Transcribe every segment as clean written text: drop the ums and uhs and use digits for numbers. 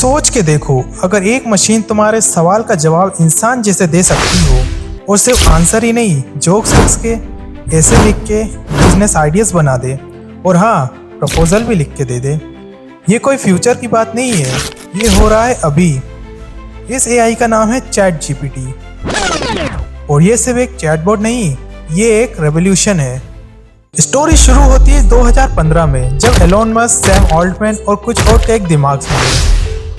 सोच के देखो, अगर एक मशीन तुम्हारे सवाल का जवाब इंसान जैसे दे सकती हो और सिर्फ आंसर ही नहीं, जोक्स लिख के, ऐसे लिख के बिजनेस आइडियाज बना दे और हाँ, प्रपोजल भी लिख के दे दे। ये कोई फ्यूचर की बात नहीं है, ये हो रहा है अभी। इस एआई का नाम है चैट जीपीटी और ये सिर्फ एक चैटबॉट नहीं, ये एक रेवोल्यूशन है। स्टोरी शुरू होती है 2015 में, जब एलोन मस्क, सैम ऑल्टमैन और कुछ और टेक दिमाग मिले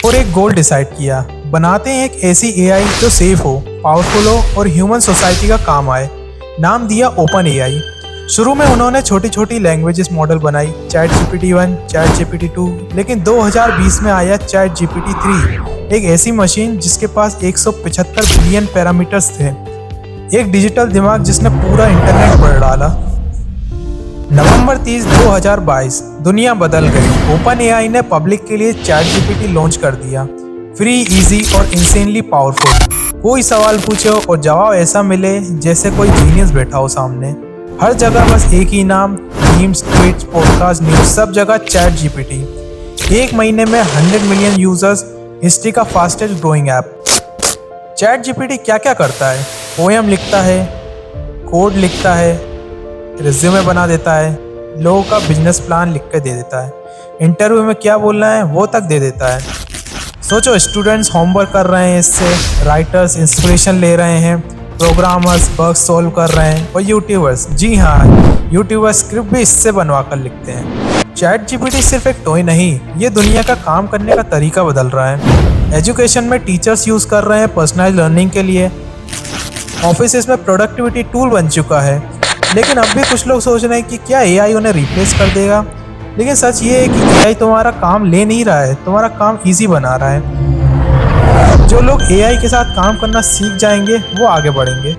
और एक गोल डिसाइड किया, बनाते हैं एक ऐसी एआई जो सेफ हो, पावरफुल हो और ह्यूमन सोसाइटी का काम आए। नाम दिया ओपन एआई। शुरू में उन्होंने छोटी छोटी लैंग्वेजेस मॉडल बनाई, चैट जीपीटी 1, चैट जीपीटी 2, लेकिन 2020 में आया चैट जीपीटी 3, एक ऐसी मशीन जिसके पास 175 बिलियन पैरामीटर्स थे, एक डिजिटल दिमाग जिसने पूरा इंटरनेट पढ़ डाला। नवंबर 30, 2022 दुनिया बदल गई। ओपन एआई ने पब्लिक के लिए चैट जीपीटी लॉन्च कर दिया। फ्री, इजी और इंसेनली पावरफुल। कोई सवाल पूछो और जवाब ऐसा मिले जैसे कोई जीनियस बैठा हो सामने। हर जगह बस एक ही नाम, मीम्स, ट्वीट्स, पॉडकास्ट, न्यूज, सब जगह चैट जीपीटी। एक महीने में 100 मिलियन यूजर्स, हिस्ट्री का fastest growing app. Chat GPT क्या क्या करता है? पोएम लिखता है, कोड लिखता है, रिज्यूमे बना देता है, लोगों का बिजनेस प्लान लिख के दे देता है, इंटरव्यू में क्या बोलना है वो तक दे देता है। सोचो, स्टूडेंट्स होमवर्क कर रहे हैं इससे, राइटर्स इंस्पिरेशन ले रहे हैं, प्रोग्रामर्स बग सॉल्व कर रहे हैं और यूट्यूबर्स, जी हाँ, यूट्यूबर्स स्क्रिप्ट भी इससे बनवा कर लिखते हैं। चैट जीपीटी सिर्फ एक टॉय नहीं, ये दुनिया का काम करने का तरीका बदल रहा है। एजुकेशन में टीचर्स यूज़ कर रहे हैं पर्सनलाइज्ड लर्निंग के लिए, ऑफिस में प्रोडक्टिविटी टूल बन चुका है। लेकिन अब भी कुछ लोग सोच रहे हैं कि क्या एआई उन्हें रिप्लेस कर देगा, लेकिन सच ये है कि एआई तुम्हारा काम ले नहीं रहा है, तुम्हारा काम इजी बना रहा है। जो लोग एआई के साथ काम करना सीख जाएंगे वो आगे बढ़ेंगे,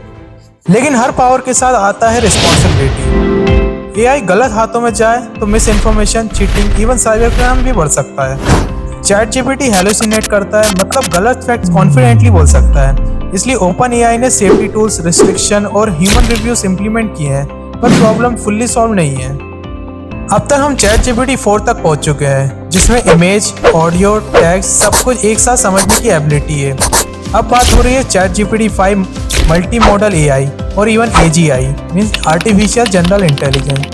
लेकिन हर पावर के साथ आता है रिस्पॉन्सिबिलिटी। एआई गलत हाथों में जाए तो miss information, cheating, even cyber crime भी बढ़ सकता है। चैट जीपीटी हैलुसिनेट करता है, मतलब गलत फैक्ट्स कॉन्फिडेंटली बोल सकता है। इसलिए ओपन एआई ने सेफ्टी टूल्स, रिस्ट्रिक्शन और ह्यूमन रिव्यूज इंप्लीमेंट किए हैं, पर प्रॉब्लम फुल्ली सॉल्व नहीं है। अब तक हम चैट जीपीटी 4 तक पहुंच चुके हैं, जिसमें इमेज, ऑडियो, टेक्स्ट सब कुछ एक साथ समझने की एबिलिटी है। अब बात हो रही है Chat GPT 5 multi model AI और even AGI means artificial general intelligence.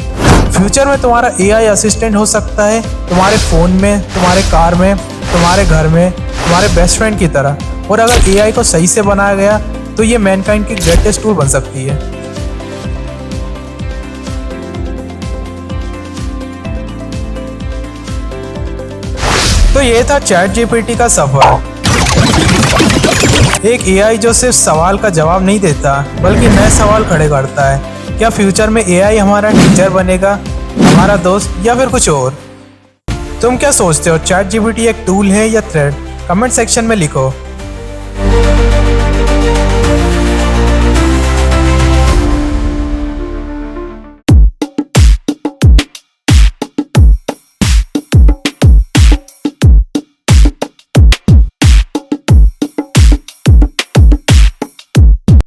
Future में तुम्हारा एआई असिस्टेंट हो सकता है तुम्हारे फ़ोन में, तुम्हारे कार में, तुम्हारे घर में, तुम्हारे बेस्ट फ्रेंड की तरह। और अगर एआई को सही से बनाया गया तो ये मैनकाइंड की ग्रेटेस्ट टूल बन सकती है। तो ये था चैट जीपीटी का सफर। एक एआई जो सिर्फ सवाल का जवाब नहीं देता बल्कि नए सवाल खड़े करता है। क्या फ्यूचर में एआई हमारा टीचर बनेगा, हमारा दोस्त, या फिर कुछ और? तुम क्या सोचते हो, चैट जीपीटी एक टूल है या थ्रेट? कमेंट सेक्शन में लिखो।